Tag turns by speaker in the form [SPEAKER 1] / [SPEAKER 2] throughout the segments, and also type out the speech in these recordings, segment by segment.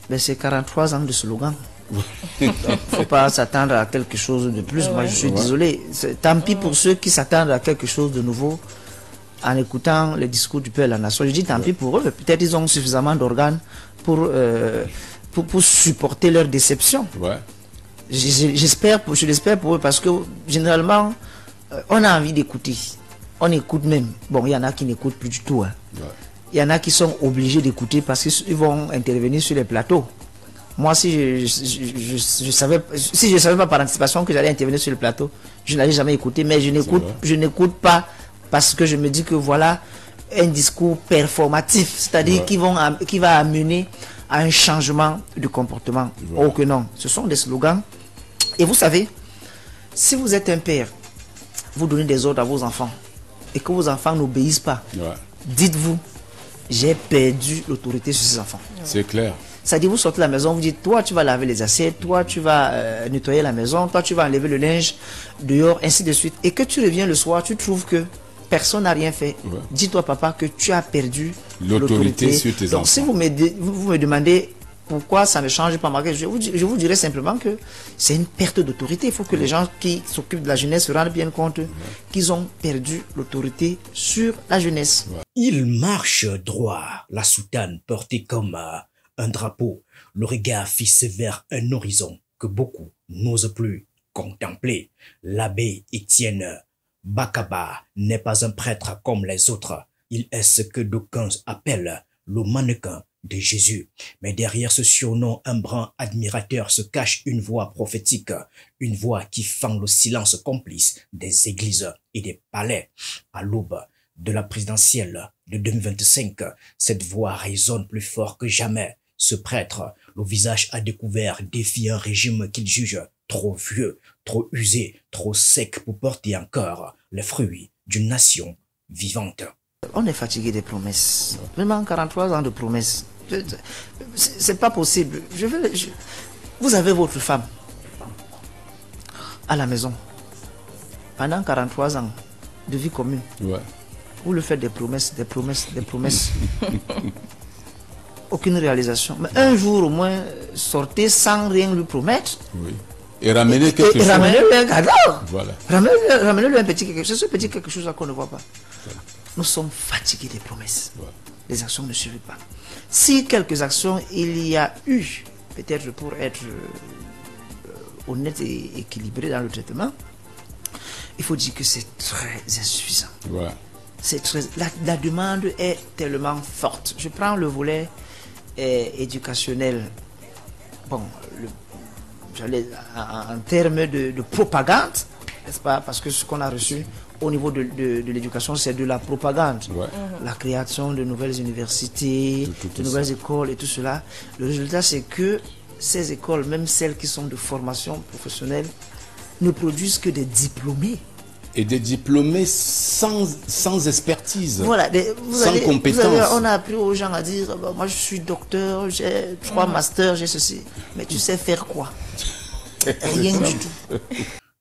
[SPEAKER 1] Ben, c'est 43 ans de slogan. Il ne faut pas s'attendre à quelque chose de plus. Moi, je suis désolé. Tant pis pour ceux qui s'attendent à quelque chose de nouveau en écoutant les discours du Père de la Nation. Je dis tant pis pour eux. Peut-être ils ont suffisamment d'organes pour supporter leur déception. Je l'espère pour eux parce que généralement, on a envie d'écouter. On écoute même. Bon, il y en a qui n'écoutent plus du tout. Hein. Il y en a qui sont obligés d'écouter parce qu'ils vont intervenir sur les plateaux. Moi, si je savais pas par anticipation que j'allais intervenir sur le plateau, je n'allais jamais écouter. Mais je n'écoute pas parce que je me dis que voilà un discours performatif, c'est-à-dire qui va amener à un changement de comportement. Oh que non, ce sont des slogans. Et vous savez, si vous êtes un père, vous donnez des ordres à vos enfants et que vos enfants n'obéissent pas, dites-vous, j'ai perdu l'autorité sur ces enfants.
[SPEAKER 2] C'est clair.
[SPEAKER 1] C'est-à-dire, vous sortez de la maison, vous dites, toi, tu vas laver les assiettes, toi, tu vas nettoyer la maison, toi, tu vas enlever le linge dehors, ainsi de suite. Et que tu reviens le soir, tu trouves que personne n'a rien fait. Dis-toi, papa, que tu as perdu l'autorité sur tes enfants. Donc, si vous me demandez pourquoi ça ne change pas, je vous dirais simplement que c'est une perte d'autorité. Il faut que les gens qui s'occupent de la jeunesse se rendent bien compte qu'ils ont perdu l'autorité sur la jeunesse.
[SPEAKER 3] Il marche droit, la soutane portée comme un drapeau, le regard fixé vers un horizon que beaucoup n'osent plus contempler. L'abbé Étienne Bakaba n'est pas un prêtre comme les autres. Il est ce que d'aucuns appellent le mannequin de Jésus. Mais derrière ce surnom, un brin admirateur se cache une voix prophétique, une voix qui fend le silence complice des églises et des palais. À l'aube de la présidentielle de 2025, cette voix résonne plus fort que jamais. Ce prêtre, le visage à découvert, défie un régime qu'il juge trop vieux, trop usé, trop sec pour porter encore les fruits d'une nation vivante.
[SPEAKER 1] On est fatigué des promesses. Vraiment 43 ans de promesses. C'est pas possible. Vous avez votre femme à la maison pendant 43 ans de vie commune. Vous lui faites des promesses, des promesses, des promesses. Aucune réalisation. Mais un jour au moins, sortez sans rien lui promettre.
[SPEAKER 2] Et ramenez quelque chose.
[SPEAKER 1] Ramenez-lui un cadeau. Ramenez-lui un petit quelque chose. C'est ce petit quelque chose qu'on ne voit pas. Nous sommes fatigués des promesses. Les actions ne suivent pas. Si quelques actions il y a eu, peut-être pour être honnête et équilibré dans le traitement, il faut dire que c'est très insuffisant. La demande est tellement forte. Je prends le volet éducationnel. Bon, en termes de propagande, n'est-ce pas? Parce que ce qu'on a reçu au niveau de l'éducation, c'est de la propagande. La création de nouvelles universités, de nouvelles écoles et tout cela. Le résultat, c'est que ces écoles, même celles qui sont de formation professionnelle, ne produisent que des diplômés.
[SPEAKER 2] Et des diplômés sans expertise,
[SPEAKER 1] sans
[SPEAKER 2] compétence.
[SPEAKER 1] On a appris aux gens à dire, moi je suis docteur, j'ai 3 masters, j'ai ceci. Mais tu sais faire quoi? Rien du tout.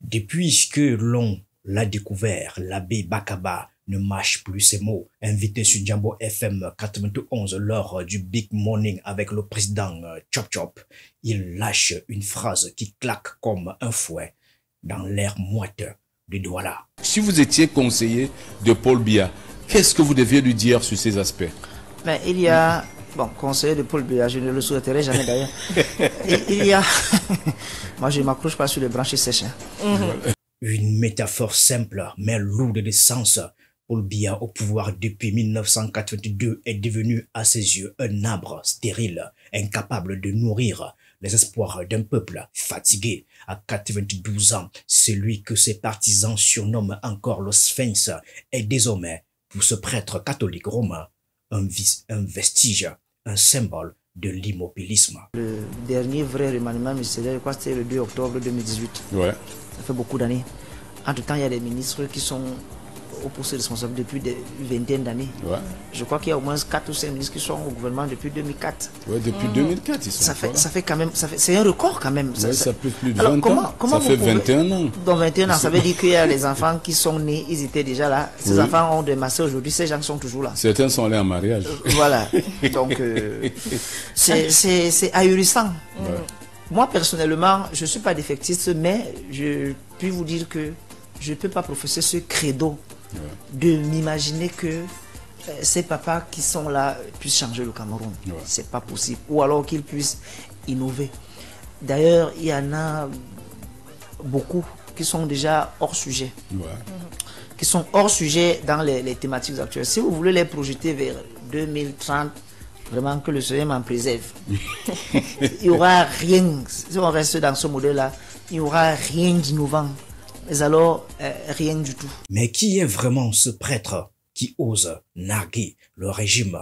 [SPEAKER 3] Depuis que l'on l'a découvert, l'abbé Bakaba ne mâche plus ses mots. Invité sur Jambo FM 91 lors du Big Morning avec le président Chop Chop, il lâche une phrase qui claque comme un fouet dans l'air moite de Douala.
[SPEAKER 2] Si vous étiez conseiller de Paul Biya, qu'est-ce que vous deviez lui dire sur ces aspects?
[SPEAKER 1] Ben, il y a... Bon, conseiller de Paul Biya, je ne le souhaiterais jamais d'ailleurs. Il y a... Moi, je ne m'accroche pas sur les branches sèches.
[SPEAKER 3] Une métaphore simple, mais lourde de sens. Paul Biya, au pouvoir depuis 1982, est devenu à ses yeux un arbre stérile, incapable de nourrir les espoirs d'un peuple fatigué. À 92 ans, celui que ses partisans surnomment encore le Sphinx est désormais, pour ce prêtre catholique romain, un vestige, un symbole de l'immobilisme.
[SPEAKER 1] Le dernier vrai remaniement ministériel, je crois que c'était le 2 octobre 2018. Ça fait beaucoup d'années. Entre-temps, il y a des ministres qui sont au poste responsable depuis des vingtaines d'années.
[SPEAKER 2] Ouais.
[SPEAKER 1] Je crois qu'il y a au moins 4 ou 5 ministres qui sont au gouvernement depuis 2004.
[SPEAKER 2] Ouais, depuis 2004, ils sont
[SPEAKER 1] Ça fait quand même, c'est un record quand même.
[SPEAKER 2] Ouais, ça fait plus de
[SPEAKER 1] Alors,
[SPEAKER 2] 20 ans.
[SPEAKER 1] Comment
[SPEAKER 2] Ça fait 21 ans.
[SPEAKER 1] Dans 21 ans, ça veut dire qu'il y a les enfants qui sont nés, ils étaient déjà là. Ces
[SPEAKER 2] Oui.
[SPEAKER 1] enfants ont démassé aujourd'hui, ces gens sont toujours là.
[SPEAKER 2] Certains sont allés en mariage.
[SPEAKER 1] Voilà. Donc, c'est ahurissant.
[SPEAKER 2] Ouais.
[SPEAKER 1] Moi, personnellement, je ne suis pas défectiste, mais je puis vous dire que je ne peux pas professer ce credo de m'imaginer que ces papas qui sont là puissent changer le Cameroun.
[SPEAKER 2] Ouais.
[SPEAKER 1] C'est pas possible. Ou alors qu'ils puissent innover. D'ailleurs, il y en a beaucoup qui sont déjà hors sujet.
[SPEAKER 2] Ouais.
[SPEAKER 1] Qui sont hors sujet dans les thématiques actuelles. Si vous voulez les projeter vers 2030, vraiment que le Seigneur m'en préserve. Il n'y aura rien. Si on reste dans ce modèle-là, il n'y aura rien d'innovant. Mais alors, rien du tout.
[SPEAKER 3] Mais qui est vraiment ce prêtre qui ose narguer le régime?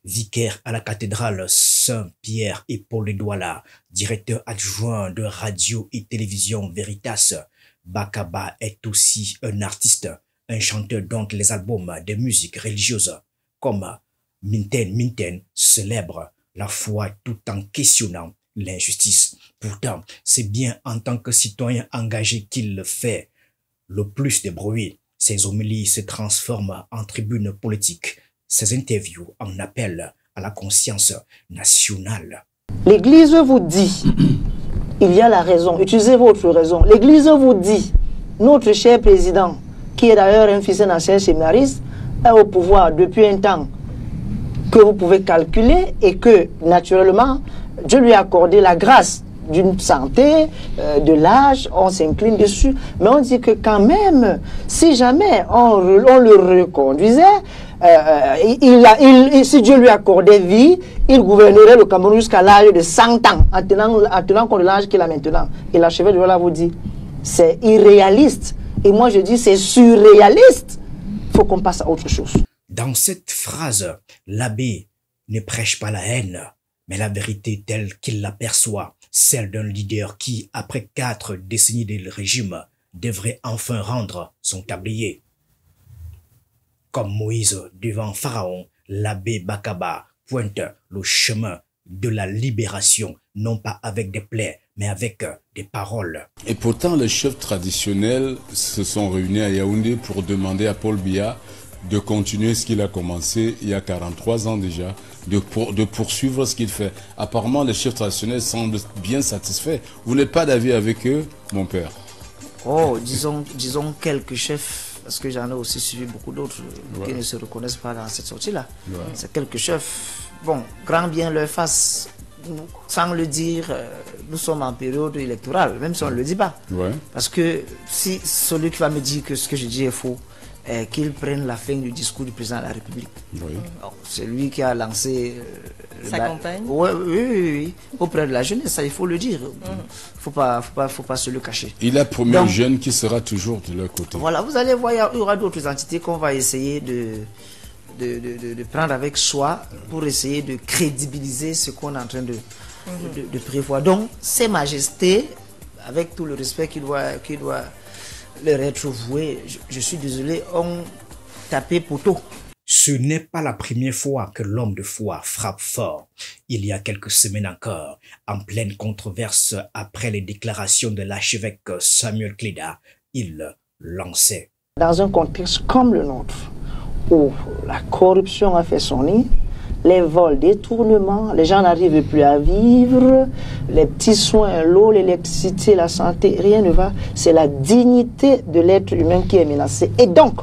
[SPEAKER 3] Vicaire à la cathédrale Saint-Pierre et Paul Douala, directeur adjoint de radio et télévision Veritas, Bakaba est aussi un artiste, un chanteur dont les albums de musique religieuse comme Minten célèbre la foi tout en questionnant l'injustice. Pourtant, c'est bien en tant que citoyen engagé qu'il fait le plus de bruit. Ses homélies se transforment en tribune politique. Ses interviews en appellent à la conscience nationale.
[SPEAKER 1] L'Église vous dit, il y a la raison, utilisez votre raison. L'Église vous dit, notre cher président, qui est d'ailleurs un fils d'un ancien séminariste, est au pouvoir depuis un temps que vous pouvez calculer et que, naturellement, Dieu lui a accordé la grâce d'une santé, de l'âge, on s'incline dessus. Mais on dit que quand même, si jamais on le reconduisait, si Dieu lui accordait vie, il gouvernerait le Cameroun jusqu'à l'âge de 100 ans, en tenant compte de l'âge qu'il a maintenant. Et l'archevêque de Douala vous dit, c'est irréaliste. Et moi je dis, c'est surréaliste. Il faut qu'on passe à autre chose.
[SPEAKER 3] Dans cette phrase, l'abbé ne prêche pas la haine, mais la vérité telle qu'il l'aperçoit, celle d'un leader qui, après 4 décennies de régime, devrait enfin rendre son tablier. Comme Moïse devant Pharaon, l'abbé Bakaba pointe le chemin de la libération, non pas avec des plaies, mais avec des paroles.
[SPEAKER 2] Et pourtant, les chefs traditionnels se sont réunis à Yaoundé pour demander à Paul Biya de continuer ce qu'il a commencé il y a 43 ans déjà, de poursuivre ce qu'il fait. Apparemment, les chefs traditionnels semblent bien satisfaits. Vous n'êtes pas d'avis avec eux, mon père?
[SPEAKER 1] Oh, disons quelques chefs, parce que j'en ai aussi suivi beaucoup d'autres qui ne se reconnaissent pas dans cette sortie-là. Ouais. C'est quelques chefs, bon, grand bien leur face. Sans le dire, nous sommes en période électorale, même si on ne le dit pas. Ouais. Parce que si celui qui va me dire que ce que je dis est faux, qu'il prenne la fin du discours du président de la République. Oui. C'est lui qui a lancé
[SPEAKER 4] sa campagne.
[SPEAKER 1] Oui. Auprès de la jeunesse, ça il faut le dire. Faut pas se le cacher.
[SPEAKER 2] Il a promis aux jeunes qui sera toujours de leur côté.
[SPEAKER 1] Voilà, vous allez voir, il y aura d'autres entités qu'on va essayer de prendre avec soi pour essayer de crédibiliser ce qu'on est en train de prévoir. Donc, Ses Majestés, avec tout le respect qui doit leur être voué, je suis désolé, ont tapé poteau.
[SPEAKER 3] Ce n'est pas la première fois que l'homme de foi frappe fort. Il y a quelques semaines encore, en pleine controverse après les déclarations de l'archevêque Samuel Cléda, il lançait.
[SPEAKER 1] Dans un contexte comme le nôtre, où la corruption a fait son nid, les vols, détournements, les gens n'arrivent plus à vivre, les petits soins, l'eau, l'électricité, la santé, rien ne va. C'est la dignité de l'être humain qui est menacée. Et donc,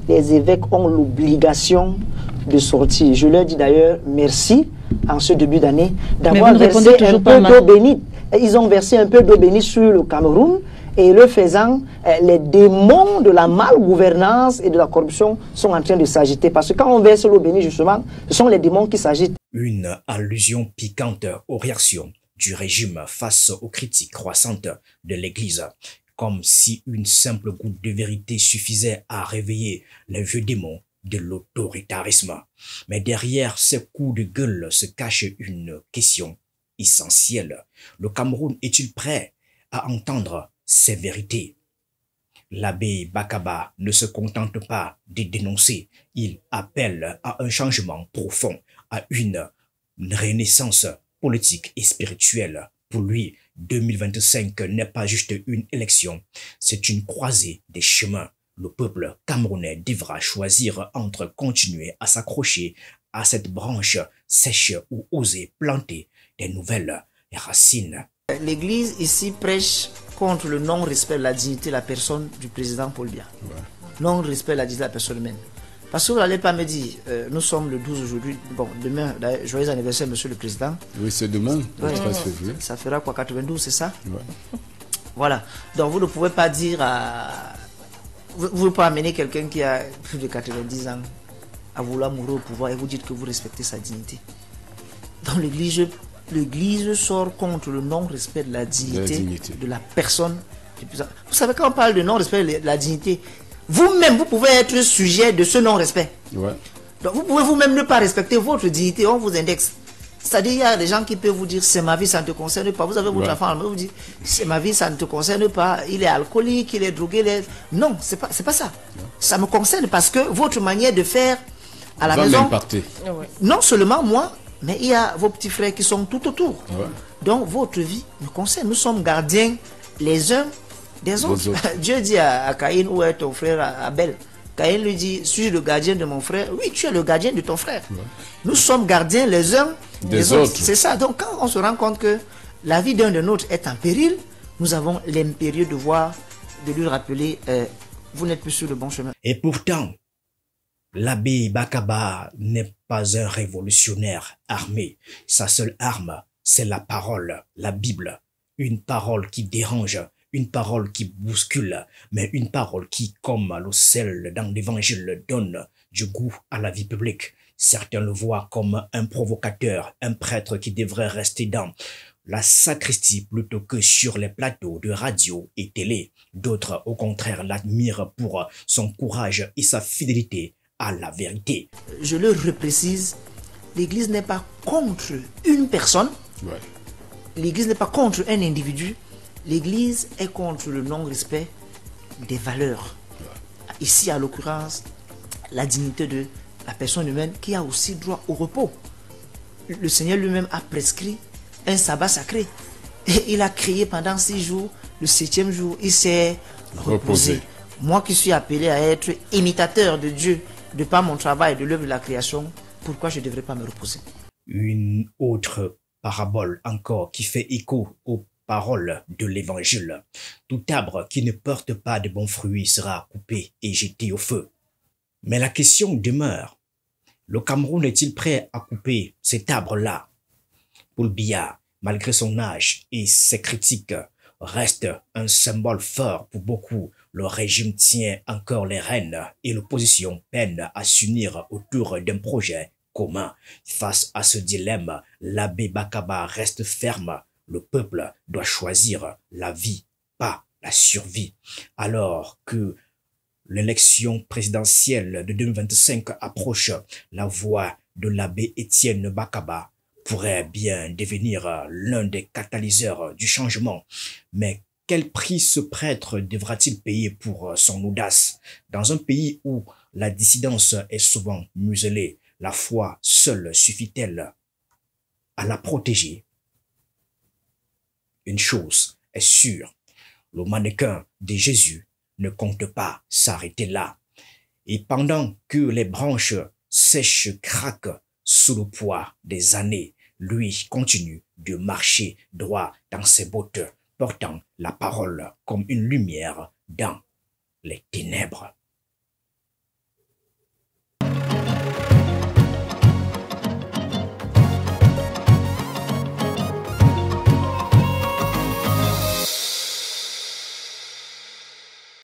[SPEAKER 1] les évêques ont l'obligation de sortir. Je leur dis d'ailleurs merci en ce début d'année d'avoir versé un peu d'eau bénite. Ils ont versé un peu d'eau bénite sur le Cameroun. Et le faisant, les démons de la malgouvernance et de la corruption sont en train de s'agiter. Parce que quand on verse l'eau bénie, justement, ce sont les démons qui s'agitent.
[SPEAKER 3] Une allusion piquante aux réactions du régime face aux critiques croissantes de l'Église. Comme si une simple goutte de vérité suffisait à réveiller les vieux démons de l'autoritarisme. Mais derrière ces coups de gueule se cache une question essentielle. Le Cameroun est-il prêt à entendre ces vérités? L'abbé Bakaba ne se contente pas de dénoncer, il appelle à un changement profond, à une renaissance politique et spirituelle. Pour lui, 2025 n'est pas juste une élection, c'est une croisée des chemins. Le peuple camerounais devra choisir entre continuer à s'accrocher à cette branche sèche ou oser planter des nouvelles racines.
[SPEAKER 1] L'Église ici prêche contre le non-respect de la dignité de la personne du président Paul Biya. Ouais. Non-respect de la dignité de la personne humaine. Parce que vous n'allez pas me dire, nous sommes le 12 aujourd'hui, bon, demain, joyeux anniversaire, monsieur le président.
[SPEAKER 2] Oui, c'est demain, le 13 février.
[SPEAKER 1] Ça fera quoi, 92, c'est ça?
[SPEAKER 2] Ouais.
[SPEAKER 1] Voilà. Donc vous ne pouvez pas dire à... Vous ne pouvez pas amener quelqu'un qui a plus de 90 ans à vouloir mourir au pouvoir et vous dites que vous respectez sa dignité. Dans l'Église sort contre le non-respect de la dignité de la personne. Vous savez, quand on parle de non-respect de la dignité, vous-même, vous pouvez être sujet de ce non-respect.
[SPEAKER 2] Ouais.
[SPEAKER 1] Donc vous pouvez vous-même ne pas respecter votre dignité, on vous indexe. C'est-à-dire, il y a des gens qui peuvent vous dire, c'est ma vie, ça ne te concerne pas. Vous avez votre enfant, vous dites, c'est ma vie, ça ne te concerne pas. Il est alcoolique, il est drogué. Non, c'est pas ça. Ouais. Ça me concerne parce que votre manière de faire à la maison, non seulement moi, mais il y a vos petits frères qui sont tout autour. Ouais. Donc votre vie me concerne. Nous sommes gardiens les uns des autres. Dieu dit à Caïn, où est ton frère Abel? Caïn lui dit, suis-je le gardien de mon frère? Oui, tu es le gardien de ton frère. Ouais. Nous sommes gardiens les uns des autres. C'est ça. Donc quand on se rend compte que la vie d'un de nôtres est en péril, nous avons l'impérieux devoir de lui rappeler, vous n'êtes plus sur le bon chemin.
[SPEAKER 3] Et pourtant, l'abbé Bakaba n'est pas un révolutionnaire armé. Sa seule arme, c'est la parole, la Bible. Une parole qui dérange, une parole qui bouscule, mais une parole qui, comme le sel dans l'évangile, donne du goût à la vie publique. Certains le voient comme un provocateur, un prêtre qui devrait rester dans la sacristie plutôt que sur les plateaux de radio et télé. D'autres, au contraire, l'admirent pour son courage et sa fidélité à la vérité.
[SPEAKER 1] Je le reprécise, l'Église n'est pas contre une personne, l'Église n'est pas contre un individu, l'Église est contre le non-respect des valeurs. Ici, à l'occurrence, la dignité de la personne humaine qui a aussi droit au repos. Le Seigneur lui-même a prescrit un sabbat sacré. Et il a créé pendant 6 jours, le 7e jour, il s'est reposé. Moi qui suis appelé à être imitateur de Dieu, de par mon travail, de l'œuvre de la création, pourquoi je ne devrais pas me reposer?
[SPEAKER 3] Une autre parabole encore qui fait écho aux paroles de l'évangile. Tout arbre qui ne porte pas de bons fruits sera coupé et jeté au feu. Mais la question demeure. Le Cameroun est-il prêt à couper cet arbre-là? Paul Biya, malgré son âge et ses critiques, reste un symbole fort pour beaucoup. Le régime tient encore les rênes et l'opposition peine à s'unir autour d'un projet commun. Face à ce dilemme, l'abbé Bakaba reste ferme. Le peuple doit choisir la vie, pas la survie. Alors que l'élection présidentielle de 2025 approche, la voix de l'abbé Étienne Bakaba pourrait bien devenir l'un des catalyseurs du changement. Mais quel prix ce prêtre devra-t-il payer pour son audace? Dans un pays où la dissidence est souvent muselée, la foi seule suffit-elle à la protéger? Une chose est sûre, le mannequin de Jésus ne compte pas s'arrêter là. Et pendant que les branches sèches craquent sous le poids des années, lui continue de marcher droit dans ses bottes, portant la parole comme une lumière dans les ténèbres.